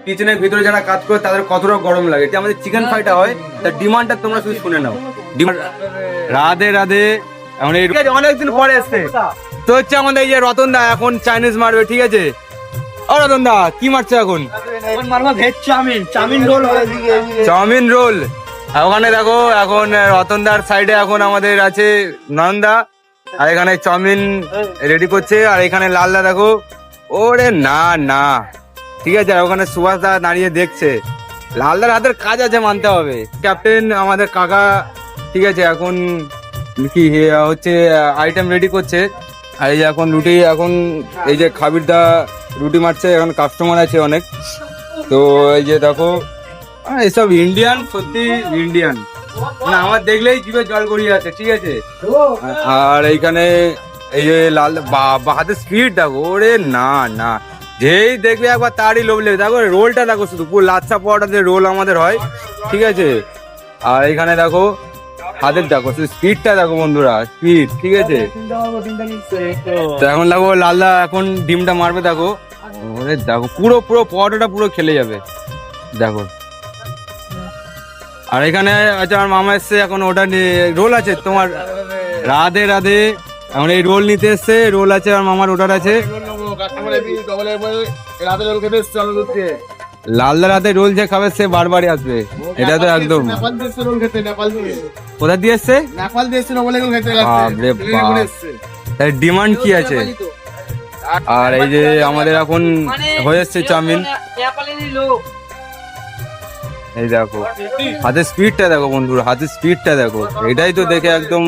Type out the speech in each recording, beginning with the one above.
কিচেনের ভিতরে যারা কাজ করে তাদের কতটা গরম লাগে, যে আমাদের চিকেন ফ্রাইটা হয় তার ডিমান্ডটা তোমরা শুধু শুনে নাও। রাধে রাধে। অনেকদিন পরে এসছে তো হচ্ছে আমাদের এই যে রতন দা এখন চাইনিজ মারবে, ঠিক আছে? ও রতন দা কি মারছে এখন? Chow mein roll. ওখানে দেখো এখন রতনদার সাইডে এখন আমাদের আছে নয়নদা, আর এখানে চাউমিন রেডি করছে, আর এখানে লালদা দেখো। ওরে না না, ঠিক আছে। আর ওখানে সুভাষ দা দাঁড়িয়ে দেখছে। লালদার হাতের কাজ আছে, মানতে হবে। ক্যাপ্টেন আমাদের কাকা, ঠিক আছে, এখন কি হচ্ছে আইটেম রেডি করছে। আর এই যে এখন রুটি, এখন এই যে খাবির দা রুটি মারছে, এখন কাস্টমার আছে অনেক। তো এই যে দেখো এসব ইন্ডিয়ান, সত্যি ইন্ডিয়ান, মানে আমার দেখলেই জিভে জল গড়িয়ে আছে, ঠিক আছে। আর এইখানে এই যে লাল হাতে স্পিড দেখো, ওরে না না, যেই দেখবে একবার তারই লোভ লেগে। দেখো রোলটা দেখো, শুধু পুরো লাচ্ছা পরোটাতে রোল আমাদের হয়, ঠিক আছে। আর এইখানে দেখো হাতের দেখো স্পিডটা দেখো বন্ধুরা, স্পিড, ঠিক আছে। তো এখন দেখো লালদা এখন ডিমটা মারবে, দেখো ওরে দেখো পুরো পুরো পরোটাটা পুরো খেলে যাবে, দেখো। আর এখানে আছে আমার মামা এসছে, এখন ওটা রোল আছে তোমার। রাধে রাধে। এখন এই রোল নিতে এসছে, রোল আছে আমার মামার, ওটার আছে। লালদা রাতে রোল যে খাবে সে বারবারই আসবে, এটা তো একদম। কোথা দিয়ে এসছে? ডিমান্ড কি আছে। আর এই যে আমাদের এখন হয়ে এসছে চাউমিন, এই দেখো হাতের স্পিডটা দেখো বন্ধুরা, হাতের স্পিডটা দেখো, এটাই তো দেখে একদম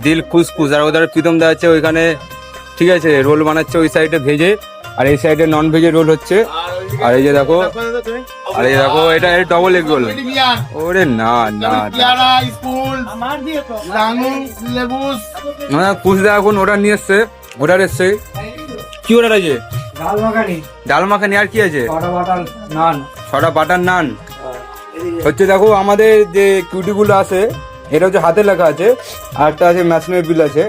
দিল খুশখুশ। আর ওদের প্রীতম দা আছে ওইখানে, ঠিক আছে, রোল বানাচ্ছে ওই সাইডে ভেজে, আর এই সাইডে নন ভেজে রোল হচ্ছে। আর এই যে দেখো, আর এই দেখো এটা ডবল এগ রোল। ওরে না না, খুশদা এখন ওটা নিয়ে এসছে, ওটার এসছে। কি ওটার আছে? ডাল মাখানি। আর কি আছে? ছটা বাটার নান হচ্ছে। দেখো আমাদের যে কিউটিগুলো আছে, এটা হচ্ছে হাতে লেখা আছে, আর একটা আছে মেশিনের বিল আছে।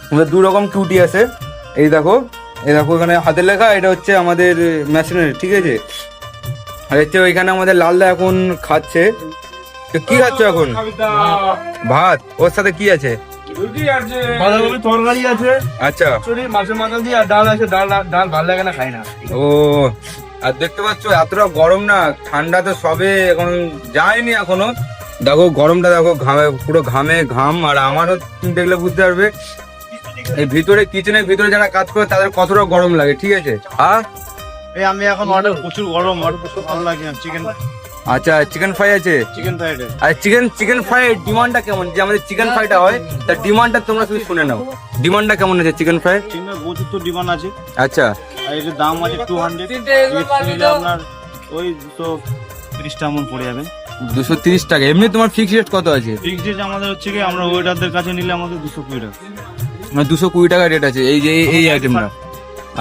আমাদের দু রকম কিউটি আছে, এই দেখো, এই দেখো এখানে হাতে লেখা, এটা হচ্ছে আমাদের মেশিনের, ঠিক আছে। আর হচ্ছে ওইখানে আমাদের লালদা এখন খাচ্ছে। তো কি খাচ্ছ এখন? ভাত, ওর সাথে কি আছে? তরকারি আছে, আচ্ছা, মাছের মাথা দিয়ে, আর ডাল আছে। ডাল ভালো লাগে না, খাই না। ও, আর দেখতে পাচ্ছ এতটা গরম না, ঠান্ডা তো সবে এখন যায়নি এখনো। দেখো গরমটা দেখো, ঘামে পুরো, ঘামে ঘাম। আর আমারও তুমি দেখলে বুঝতে পারবে, এই ভিতরে কিচেনের ভিতরে যারা কাজ করে তাদের কতটা গরম লাগে, ঠিক আছে। এই আমি এখন অর্ডার, প্রচুর গরম, অর্ডার প্রচুর ভালো লাগে। চিকেন, আচ্ছা চিকেন ফ্রাই আছে। চিকেন ফ্রাই, আর চিকেন ফ্রাই ডিমান্ডটা কেমন, যে আমাদের চিকেন ফ্রাইটা হয় তার ডিমান্ডটা তোমরা শুধু শুনে নাও। ডিমান্ডটা কেমন আছে চিকেন ফ্রাই? চিকেনের প্রচুর তো ডিমান্ড আছে। আচ্ছা, আর এর দাম আছে 200, আপনার ওই 230 টাকা মন পড়ে যাবে। 230 টাকা। এমনি তোমার ফিক্স রেট কত আছে? ফিক্স রেট আমাদের হচ্ছে কি, আমরা ওয়েটারদের কাছে নিলে আমাদের 220 টাকা। মানে 220 টাকা রেট আছে এই যে এই আইটেমটা।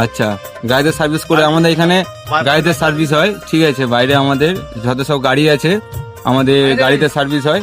আচ্ছা, গাড়িতে সার্ভিস করে আমাদের এখানে গাড়িতে সার্ভিস হয়, ঠিক আছে। বাইরে আমাদের যত সব গাড়ি আছে আমাদের গাড়িতে সার্ভিস হয়।